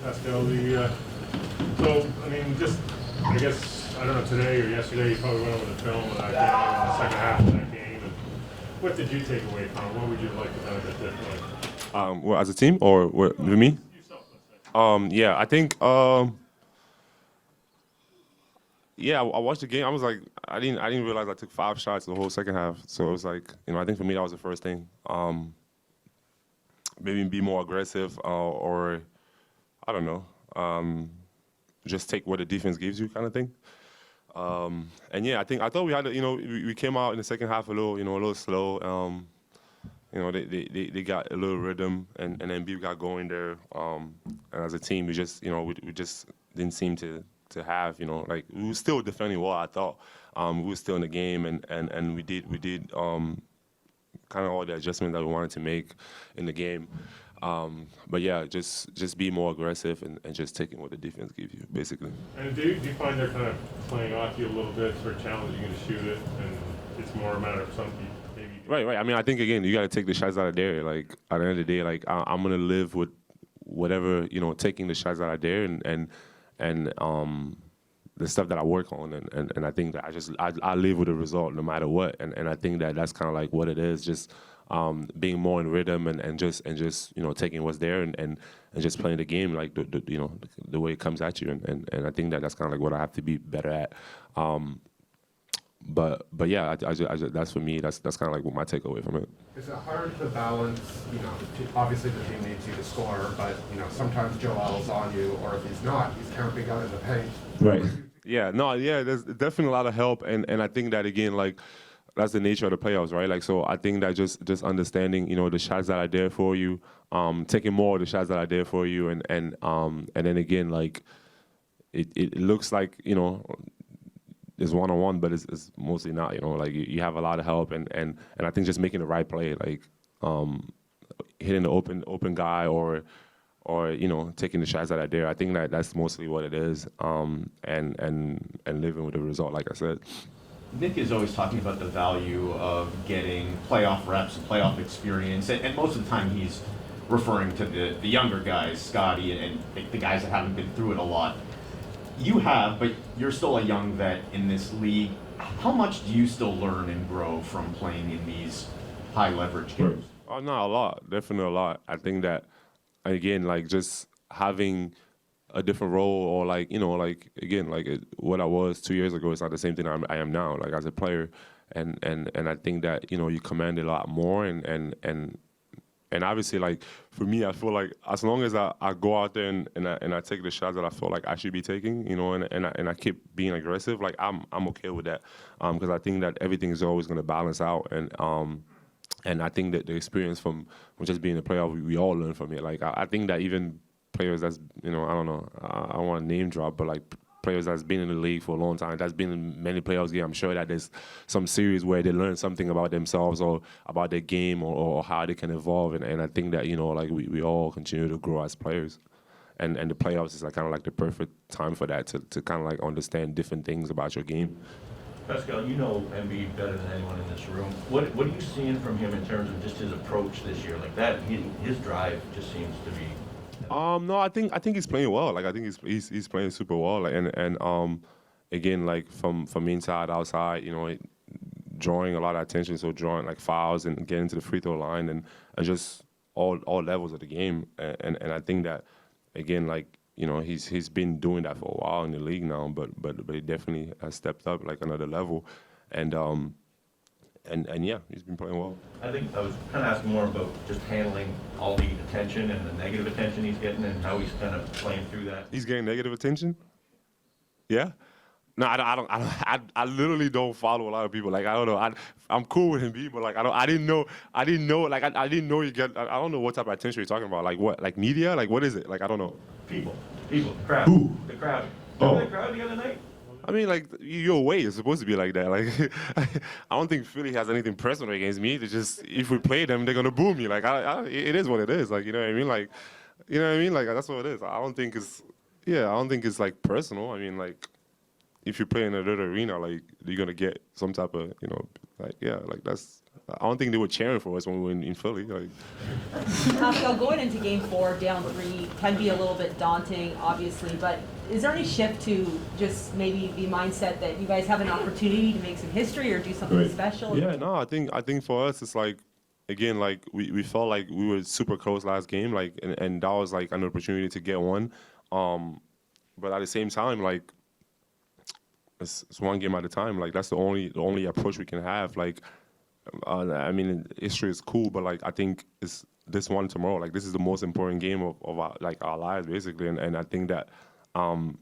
Pascal, so, I mean, just, I guess, I don't know, today or yesterday, you probably went over the film of that game, the second half of that game. And what did you take away from it? What would you like to have done differently? Well, as a team or with me? Yourself, let's say. Yeah, I think, yeah, I watched the game. I was like, I didn't realize I took 5 shots the whole second half. So it was like, I think for me that was the first thing. Maybe be more aggressive, or I don't know, just take what the defense gives you, kind of thing. And yeah, I thought we had, we came out in the second half a little slow. They got a little rhythm, and then B got going there. And as a team, we just, we just didn't seem to have, like we were still defending well. I thought we were still in the game, and we did kind of all the adjustments that we wanted to make in the game. But yeah, just be more aggressive and just taking what the defense gives you, basically. And do you find they're kind of playing off you a little bit, sort of challenging you to shoot it, and it's more a matter of some people maybe. Right. I mean, I think again, you got to take the shots out of there. Like at the end of the day, like I'm gonna live with whatever, taking the shots out of there and the stuff that I work on, and I think that I live with the result no matter what, and I think that that's kind of like what it is, just being more in rhythm and just taking what's there and just playing the game like the way it comes at you, and I think that that's kind of like what I have to be better at. But yeah, that's for me. That's kind of like what my takeaway from it. Is it hard to balance? Obviously the team needs you to score, but sometimes Joel's on you, or if he's not, he's camping out in the paint. Right. Yeah. No. Yeah. There's definitely a lot of help, and I think that again, like that's the nature of the playoffs, right? Like, so I think that just understanding, the shots that are there for you, taking more of the shots that are there for you, and then again, like it looks like it's one-on-one, but it's mostly not. Like you have a lot of help, and I think just making the right play, like hitting the open guy, or taking the shots that are there. I think that's mostly what it is, and living with the result, like I said. Nick is always talking about the value of getting playoff reps and playoff experience, and most of the time he's referring to the younger guys, Scotty, and the guys that haven't been through it a lot. You have, but you're still a young vet in this league. How much do you still learn and grow from playing in these high leverage games? Oh, no, a lot. Definitely a lot. I think that, again, like just having a different role, or like, again, like what I was 2 years ago is not the same thing I am now, like as a player. And I think that, you command a lot more, and obviously, like, for me, I feel like as long as I go out there and I take the shots that I feel like I should be taking, and I keep being aggressive, like, I'm okay with that, because I think that everything is always going to balance out, and I think that the experience from just being a player, we all learn from it. Like, I think that even players that's, I don't know, I don't want to name drop, but like players that's been in the league for a long time, that's been in many playoffs games, I'm sure that there's some series where they learn something about themselves or about their game, or how they can evolve, and I think that like we all continue to grow as players, and the playoffs is like kind of like the perfect time for that, to kind of like understand different things about your game. Pascal, you know Embiid better than anyone in this room. What are you seeing from him in terms of just his approach this year? Like that, his drive just seems to be. No, I think he's playing well. Like I think he's playing super well. Like, and again, like from inside, outside, drawing a lot of attention. So drawing like fouls and getting to the free throw line, and just all levels of the game. And I think that, again, like he's been doing that for a while in the league now. But he definitely has stepped up like another level. And yeah, he's been playing well. I think I was kind of asking more about just handling all the attention and the negative attention he's getting, and how he's kind of playing through that. He's getting negative attention? Yeah? No, I literally don't follow a lot of people. Like, I don't know. I'm cool with him, but like I didn't know. Like I didn't know you get. I don't know what type of attention you're talking about. Like what? Like media? Like what is it? Like I don't know. People, the crowd. Who? The crowd. Remember the crowd the other night? I mean, like, your way is supposed to be like that. Like, I don't think Philly has anything personal against me. It's just, if we play them, they're going to boo me. Like, it is what it is. Like, you know what I mean? Like, Like, that's what it is. I don't think it's, like, personal. I mean, like, if you play in a little arena, like, you're going to get some type of, like, yeah, like, that's I don't think they were cheering for us when we were in Philly. Like, Pascal, going into Game 4, down 3, can be a little bit daunting, obviously, but is there any shift to just maybe the mindset that you guys have an opportunity to make some history or do something special? Yeah, no, I think for us it's like, again, like we felt like we were super close last game, like and that was like an opportunity to get one. But at the same time, like it's one game at a time. Like that's the only approach we can have. Like I mean, history is cool, but like I think it's this one tomorrow. Like this is the most important game of our, like our lives basically, and I think that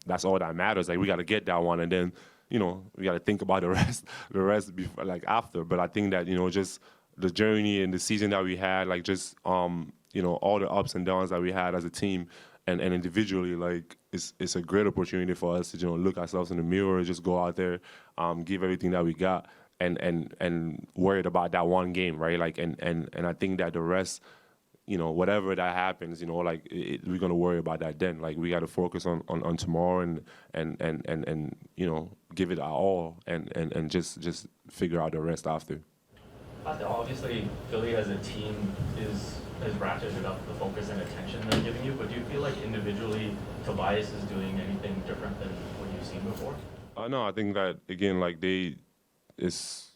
that's all that matters. Like we got to get that one, and then we got to think about the rest before, like after. But I think that just the journey and the season that we had, like just all the ups and downs that we had as a team and individually, like it's a great opportunity for us to look ourselves in the mirror, just go out there, give everything that we got, and worried about that one game, right? Like and I think that the rest, whatever that happens, like we're gonna worry about that then. Like we got to focus on tomorrow and give it our all and just figure out the rest after. Obviously, Philly as a team is Raptors enough the focus and attention they're giving you, but do you feel like individually Tobias is doing anything different than what you've seen before? No, I think that again, like it's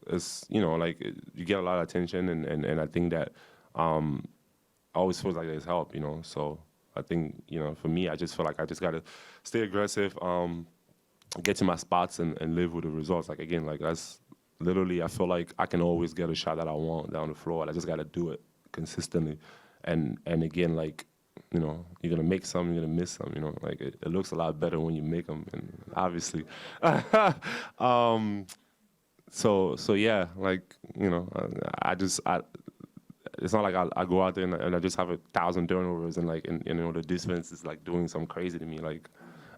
like you get a lot of attention and I think that I always feel like there's help, So I think for me, I just feel like I just gotta stay aggressive, get to my spots and live with the results. Like again, like that's literally I feel like I can always get a shot that I want down the floor. I just gotta do it consistently, and again, like you're gonna make some, you're gonna miss some. Like it looks a lot better when you make them, and obviously, so yeah, like it's not like I go out there and I just have 1,000 turnovers and like the defense is like doing something crazy to me. Like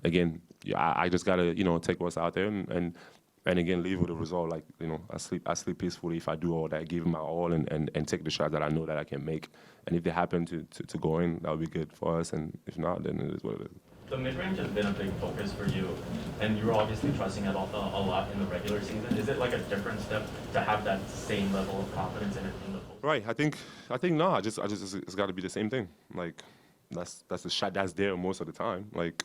again, I just gotta take what's out there and again leave with a result. Like I sleep peacefully if I do all that, give my all and take the shots that I know that I can make. And if they happen to go in, that would be good for us. And if not, then it is what it is. The mid-range has been a big focus for you, and you were obviously trusting it a lot in the regular season. Is it like a different step to have that same level of confidence in it in the post? Right. I think no. I just it's got to be the same thing. Like that's the shot that's there most of the time. Like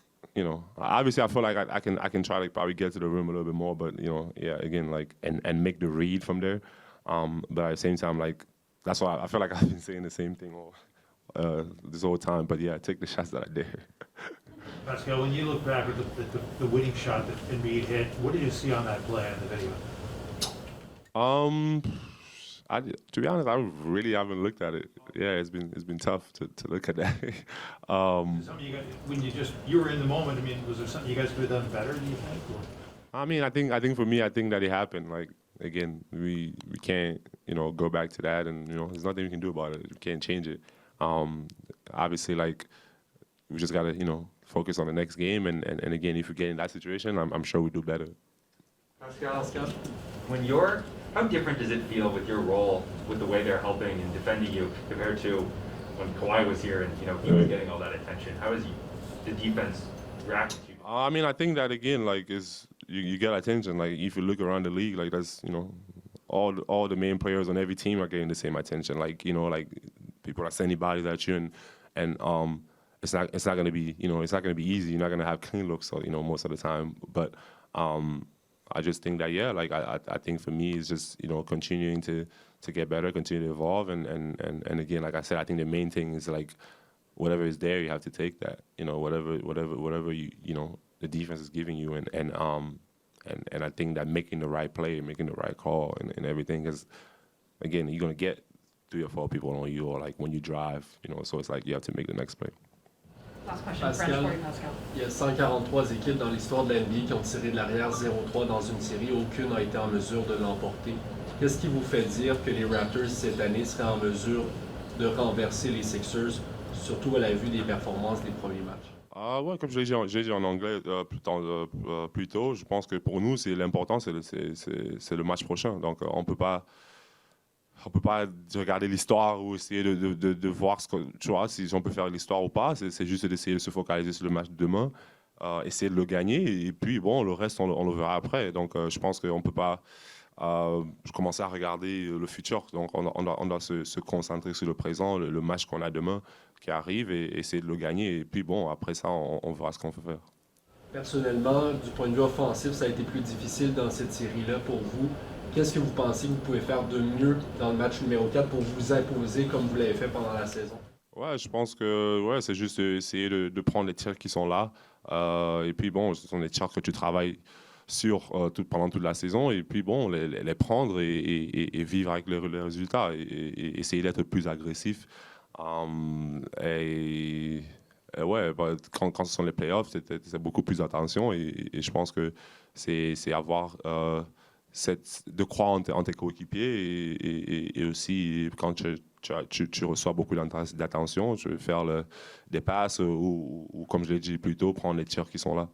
obviously I feel like I can try to probably get to the rim a little bit more, but yeah, again, like and make the read from there. But at the same time, like that's why I feel like I've been saying the same thing all this whole time. But yeah, take the shots that I dare. Pascal, when you look back at the winning shot that Embiid hit, what did you see on that play in the video? To be honest, I really haven't looked at it. Yeah, it's been tough to look at that. Something you were in the moment. I mean, was there something you guys could have done better? Do you think? Or? I mean, I think for me, I think that it happened. Like again, we can't go back to that, and there's nothing we can do about it. We can't change it. Obviously, like we just gotta focus on the next game, and again, if we get in that situation, I'm sure we do better. Pascal, how different does it feel with your role, with the way they're helping and defending you, compared to when Kawhi was here and he was getting all that attention? How is the defense reacting to you? I mean, I think that again, like you get attention. Like if you look around the league, like that's all the main players on every team are getting the same attention. Like like people are sending bodies at you, and it's not gonna be it's not gonna be easy. You're not gonna have clean looks, most of the time. But I just think that like I think for me it's just continuing to get better, continue to evolve, and again, like I said, I think the main thing is like whatever is there, you have to take that. Whatever you the defense is giving you, and I think that making the right play, making the right call, and everything, because again, you're gonna get 3 or 4 people on you, or like when you drive, so it's like you have to make the next play. Last question, Pascal, French for you, Pascal. il y a 143 équipes dans l'histoire de la NBA qui ont tiré de l'arrière 0-3 dans une série. Aucune n'a été en mesure de l'emporter. Qu'est-ce qui vous fait dire que les Raptors cette année seraient en mesure de renverser les Sixers, surtout à la vue des performances des premiers matchs? Ouais, comme je l'ai dit en anglais plus tôt, je pense que pour nous, l'important, c'est le match prochain. Donc, on peut pas regarder l'histoire ou essayer de voir si on peut faire l'histoire ou pas. C'est juste d'essayer de se focaliser sur le match de demain, essayer de le gagner, et puis bon, le reste, on le verra après. Donc, je pense qu'on peut pas je commençais à regarder le futur. Donc, on doit se concentrer sur le présent, le match qu'on a demain qui arrive et essayer de le gagner. Et puis, bon, après ça, on verra ce qu'on peut faire. Personnellement, du point de vue offensif, ça a été plus difficile dans cette série-là pour vous. Qu'est-ce que vous pensez que vous pouvez faire de mieux dans le match numéro 4 pour vous imposer comme vous l'avez fait pendant la saison? Ouais, je pense que c'est juste essayer de prendre les tirs qui sont là. Et puis, bon, ce sont des tirs que tu travailles sur pendant toute la saison. Et puis, bon, les prendre et vivre avec les résultats et essayer d'être plus agressif. Ouais, quand ce sont les playoffs, c'est beaucoup plus d'attention. Et je pense que c'est avoir de croire en tes coéquipiers et aussi quand tu reçois beaucoup d'attention, tu veux faire des passes ou, comme je l'ai dit plus tôt, prendre les tirs qui sont là.